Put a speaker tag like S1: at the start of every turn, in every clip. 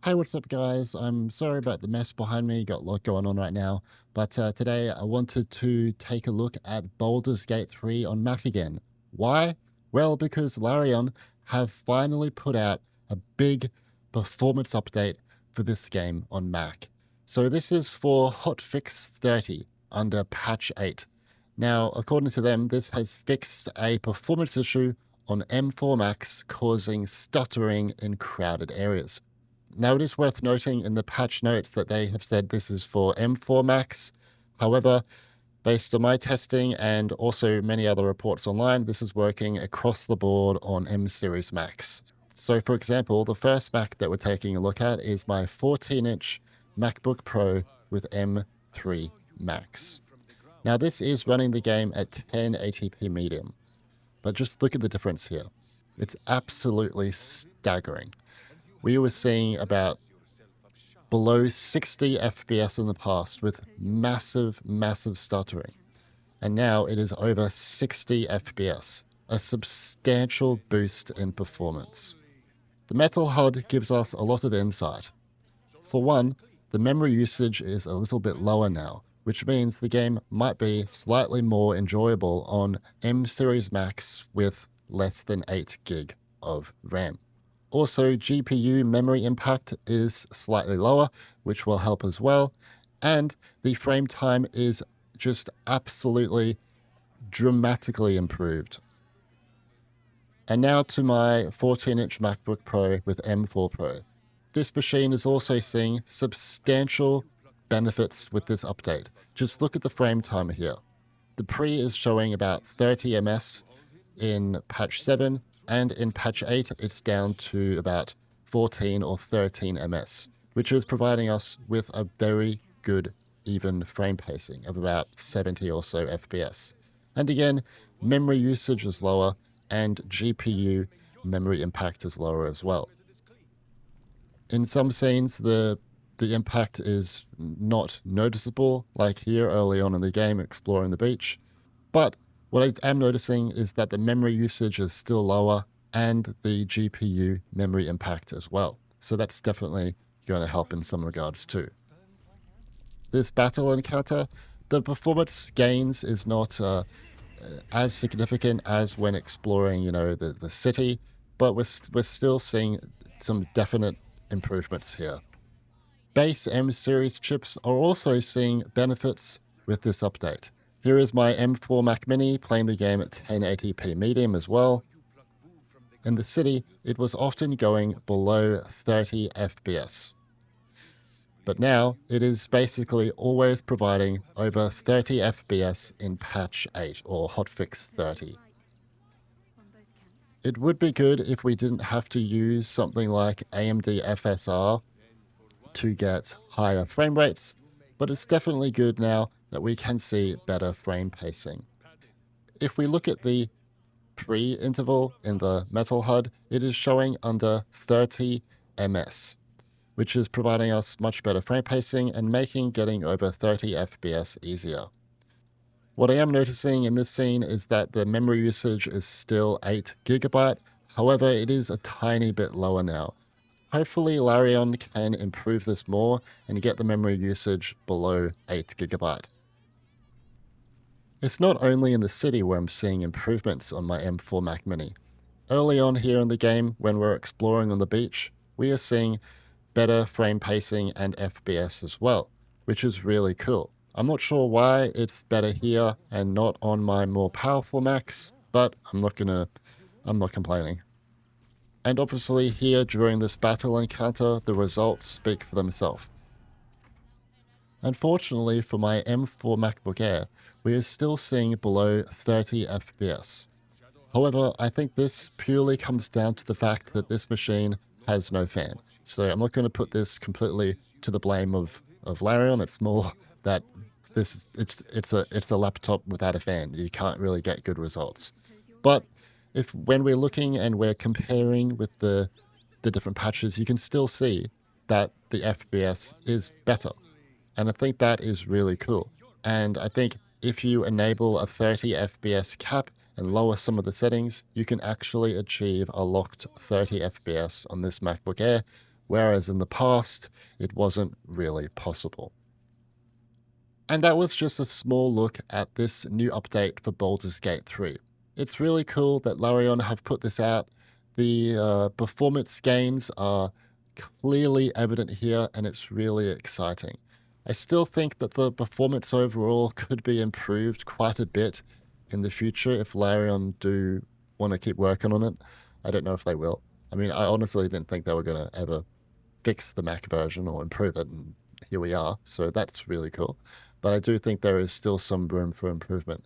S1: Hey, what's up, guys? I'm sorry about the mess behind me. Got a lot going on right now. But today I wanted to take a look at Baldur's Gate 3 on Mac again. Why? Well, because Larian have finally put out a big performance update for this game on Mac. So this is for Hotfix 30 under patch 8. Now, according to them, this has fixed a performance issue on M4 Max causing stuttering in crowded areas. Now, it is worth noting in the patch notes that they have said this is for M4 Max. However, based on my testing and also many other reports online, this is working across the board on M Series Max. So, for example, the first Mac that we're taking a look at is my 14-inch MacBook Pro with M3 Max. Now, this is running the game at 1080p medium, but just look at the difference here. It's absolutely staggering. We were seeing about below 60 FPS in the past with massive stuttering. And now it is over 60 FPS, a substantial boost in performance. The metal HUD gives us a lot of insight. For one, the memory usage is a little bit lower now, which means the game might be slightly more enjoyable on M Series Max with less than 8 gig of RAM. Also, GPU memory impact is slightly lower, which will help as well. And the frame time is just absolutely dramatically improved. And now to my 14-inch MacBook Pro with M4 Pro. This machine is also seeing substantial benefits with this update. Just look at the frame timer here. The pre is showing about 30 ms in patch 7. And in patch 8, it's down to about 14 or 13 ms, which is providing us with a very good even frame pacing of about 70 or so FPS. And again, memory usage is lower and GPU memory impact is lower as well. In some scenes, the impact is not noticeable, like here early on in the game exploring the beach, but what I am noticing is that the memory usage is still lower and the GPU memory impact as well. So that's definitely going to help in some regards too. This battle encounter, the performance gains is not as significant as when exploring, the city, but we're still seeing some definite improvements here. Base M series chips are also seeing benefits with this update. Here is my M4 Mac Mini playing the game at 1080p medium as well. In the city, it was often going below 30 FPS. But now, it is basically always providing over 30 FPS in patch 8 or Hotfix 30. It would be good if we didn't have to use something like AMD FSR to get higher frame rates, but it's definitely good now that we can see better frame pacing. If we look at the pre-interval in the metal HUD, it is showing under 30 ms, which is providing us much better frame pacing and making getting over 30 FPS easier. What I am noticing in this scene is that the memory usage is still 8 GB, however, it is a tiny bit lower now. Hopefully, Larian can improve this more and get the memory usage below 8 GB. It's not only in the city where I'm seeing improvements on my M4 Mac Mini. Early on here in the game, when we're exploring on the beach, we are seeing better frame pacing and FPS as well, which is really cool. I'm not sure why it's better here and not on my more powerful Macs, but I'm not complaining. And obviously here during this battle encounter, the results speak for themselves. Unfortunately for my M4 MacBook Air, we are still seeing below 30 FPS. However, I think this purely comes down to the fact that this machine has no fan. So I'm not going to put this completely to the blame of Larian. It's more that it's a laptop without a fan. You can't really get good results. But when we're looking and we're comparing with the different patches, you can still see that the FPS is better. And I think that is really cool. And I think if you enable a 30 FPS cap and lower some of the settings, you can actually achieve a locked 30 FPS on this MacBook Air whereas in the past, it wasn't really possible. And that was just a small look at this new update for Baldur's Gate 3. It's really cool that Larion have put this out. The performance gains are clearly evident here, and it's really exciting. I still think that the performance overall could be improved quite a bit in the future if Larion do want to keep working on it. I don't know if they will. I mean, I honestly didn't think they were going to ever fix the Mac version or improve it, and here we are. So that's really cool. But I do think there is still some room for improvement.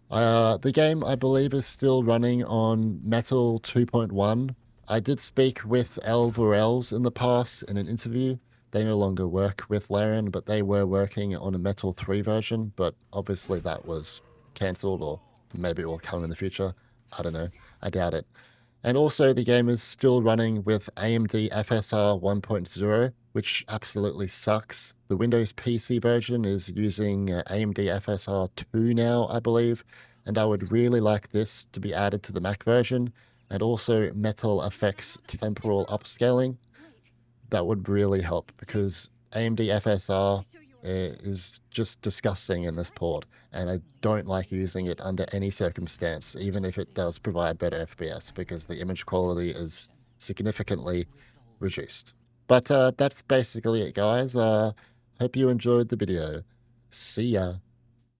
S1: The game, I believe, is still running on Metal 2.1. I did speak with El Vorels in the past in an interview. They no longer work with Larion, but they were working on a Metal 3 version, but obviously that was cancelled, or maybe it will come in the future. I don't know. I doubt it. And also, the game is still running with AMD FSR 1.0, which absolutely sucks. The Windows PC version is using AMD FSR 2 now, I believe, and I would really like this to be added to the Mac version, and also Metal Effects temporal upscaling. That would really help, because AMD FSR is just disgusting in this port, and I don't like using it under any circumstance, even if it does provide better FPS, because the image quality is significantly reduced. But that's basically it, guys. Hope you enjoyed the video. See ya.